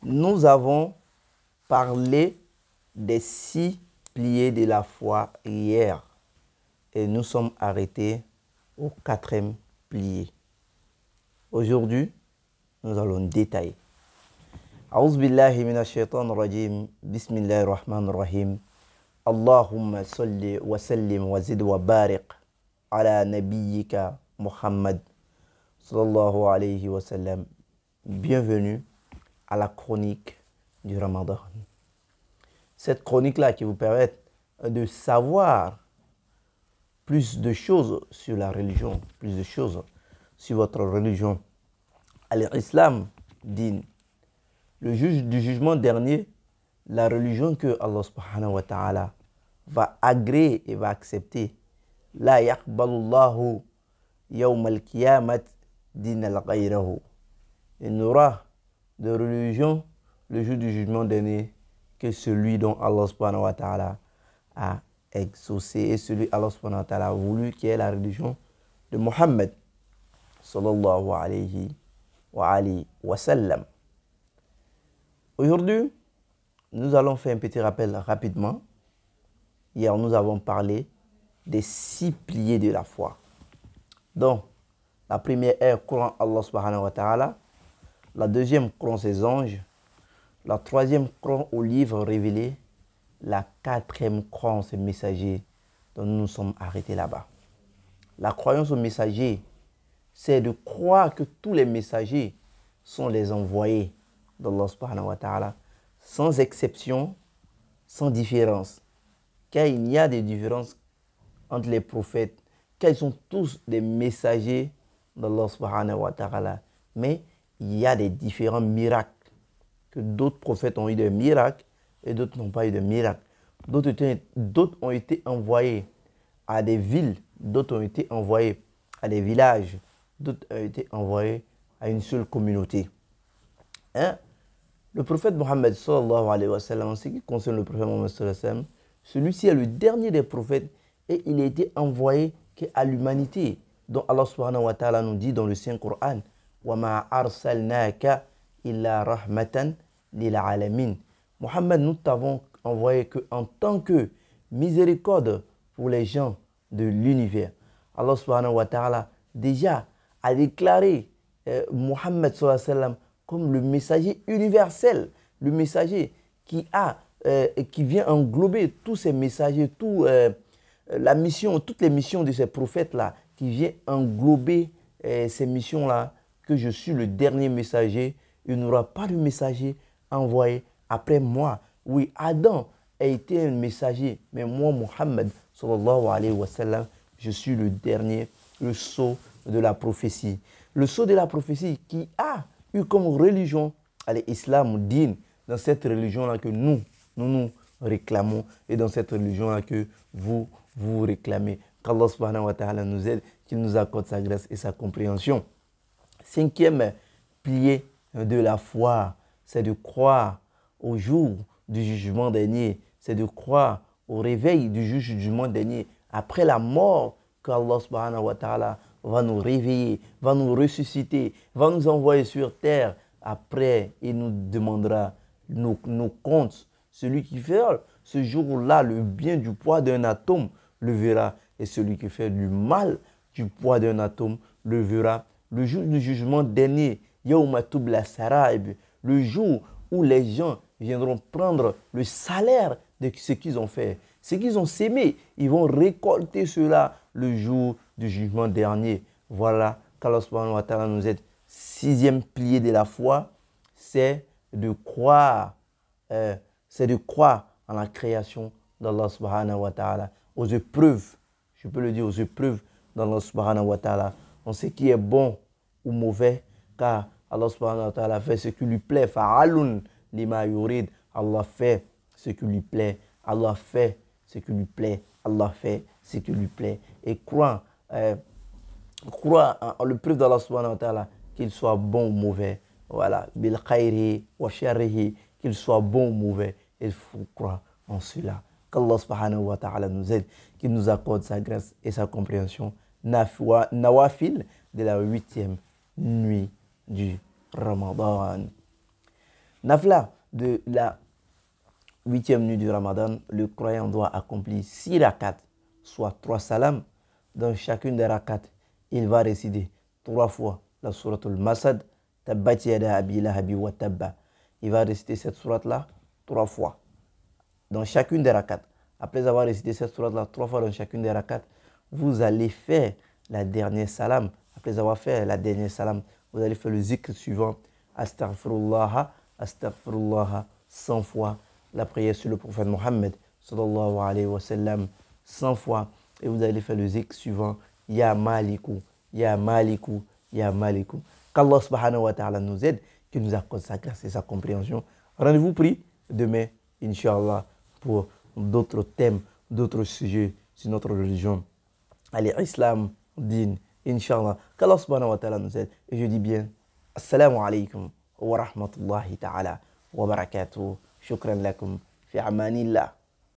Nous avons parlé des 6 piliers de la foi hier et nous sommes arrêtés au 4e pilier. Aujourd'hui, nous allons détailler. A'udhu billahi minash shaitanir rajim. Bismillahir rahmanir rahim. Allahumma salli wa sallim wa zid wa barik ala nabiyyika Muhammad sallallahu alayhi wa sallam. Bienvenue à la chronique du Ramadan. Cette chronique-là qui vous permet de savoir plus de choses sur la religion, plus de choses sur votre religion. L'islam dit, le juge du jugement dernier, la religion que Allah subhanahu wa ta'ala va agréer et va accepter. La yaqbalullahu yawm al-qiyamat din al-ghayrahu. Il n'aura de religion le jour du jugement dernier que celui dont Allah subhanahu wa ta'ala a exaucé et celui Allah subhanahu wa ta'ala a voulu, qui est la religion de Mohammed sallallahu alayhi wa sallam. Aujourd'hui, nous allons faire un petit rappel rapidement. Hier, nous avons parlé des 6 piliers de la foi. Donc, la première est croire en Allah subhanahu wa ta'ala. La deuxième, croire en ses anges. La troisième, croire au livre révélé. La quatrième, croire en ses messagers dont nous nous sommes arrêtés là-bas. La croyance aux messagers, c'est de croire que tous les messagers sont les envoyés d'Allah subhanahu wa ta'ala, sans exception, sans différence. Car il y a des différences entre les prophètes, car ils sont tous des messagers d'Allah subhanahu wa ta'ala. Mais il y a des différents miracles, que d'autres prophètes ont eu des miracles et d'autres n'ont pas eu de miracles. D'autres ont été envoyés à des villes, d'autres ont été envoyés à des villages, d'autres ont été envoyés à une seule communauté. Le prophète Mohammed sallallahu alayhi wa sallam, en ce qui concerne le prophète Mohammed sallallahu alayhi wa sallam, celui-ci est le dernier des prophètes et il a été envoyé à l'humanité, dont Allah subhanahu wa ta'ala nous dit dans le Saint-Coran, wa ma arsalnaka illa rahmatan lil alamin. Mohammed, nous t'avons envoyé en tant que miséricorde pour les gens de l'univers. Allah subhanahu wa ta'ala déjà a déclaré Mohammed sallallahu alayhi wa sallam comme le messager universel, le messager qui vient englober tous ces messagers, toutes les missions de ces prophètes-là, qui vient englober ces missions-là, que je suis le dernier messager, il n'y aura pas de messager envoyé après moi. Oui, Adam a été un messager, mais moi, Mohammed, sallallahu alayhi wa sallam, je suis le dernier, le sceau de la prophétie. Le sceau de la prophétie qui a eu comme religion l'islam din, dans cette religion-là que nous réclamons et dans cette religion-là que vous réclamez. Qu'Allah subhanahu wa ta'ala nous aide, qu'il nous accorde sa grâce et sa compréhension. 5e pilier de la foi, c'est de croire au jour du jugement dernier, c'est de croire au réveil du jugement dernier, après la mort, qu'Allah subhanahu wa ta'ala va nous réveiller, va nous ressusciter, va nous envoyer sur terre. Après, il nous demandera nos comptes. Celui qui fait ce jour-là le bien du poids d'un atome le verra. Et celui qui fait du mal du poids d'un atome le verra. Le jour du jugement dernier, Yawma tubla saraib, le jour où les gens viendront prendre le salaire de ce qu'ils ont fait. Ce qu'ils ont sémé, ils vont récolter cela le jour du jugement dernier. Voilà qu'Allah subhanahu wa ta'ala nous aide. 6e pilier de la foi, c'est de croire en la création d'Allah subhanahu wa ta'ala, aux épreuves, je peux le dire, aux épreuves d'Allah subhanahu wa ta'ala. On sait qui est bon ou mauvais, car Allah subhanahu wa ta'ala fait ce qui lui plaît. Fa'alun lima yurid. Allah fait ce qui lui plaît. Allah fait ce qui lui plaît. Allah fait ce qui lui plaît. Et croire en l'épreuve d'Allah subhanahu wa ta'ala, qu'il soit bon ou mauvais. Voilà. Bil khayri wa sharrihi, qu'il soit bon ou mauvais. Il faut croire en cela. Qu'Allah subhanahu wa ta'ala nous aide, qu'il nous accorde sa grâce et sa compréhension. Nawafil de la 8e nuit du Ramadan. Nafla de la 8e nuit du Ramadan, le croyant doit accomplir 6 rakats, soit 3 salams. Dans chacune des rakats, il va réciter 3 fois la sourate al-Masad, Tabbat yada abi lahabi wa tabba. Il va réciter cette sourate-là 3 fois dans chacune des rakats. Après avoir récité cette sourate-là 3 fois dans chacune des rakats, vous allez faire la dernière salam. Après avoir fait la dernière salam, vous allez faire le zikr suivant. Astaghfirullah, astaghfirullah, 100 fois. La prière sur le prophète Mohammed, sallallahu alayhi wa sallam, 100 fois. Et vous allez faire le zikr suivant. Ya Maliku, Ya Maliku, Ya Maliku. Qu'Allah subhanahu wa ta'ala nous aide, qu'il nous accorde sa grâce et sa compréhension. Rendez-vous pris demain, Inch'Allah, pour d'autres thèmes, d'autres sujets sur notre religion. Allez, Islam, Din, Inch'Allah. Qu'Allah subhanahu wa ta'ala nous aide. Et je dis bien, Assalamu alaikum wa rahmatullahi ta'ala wa barakatuh. Shukran lakum fi amanillah.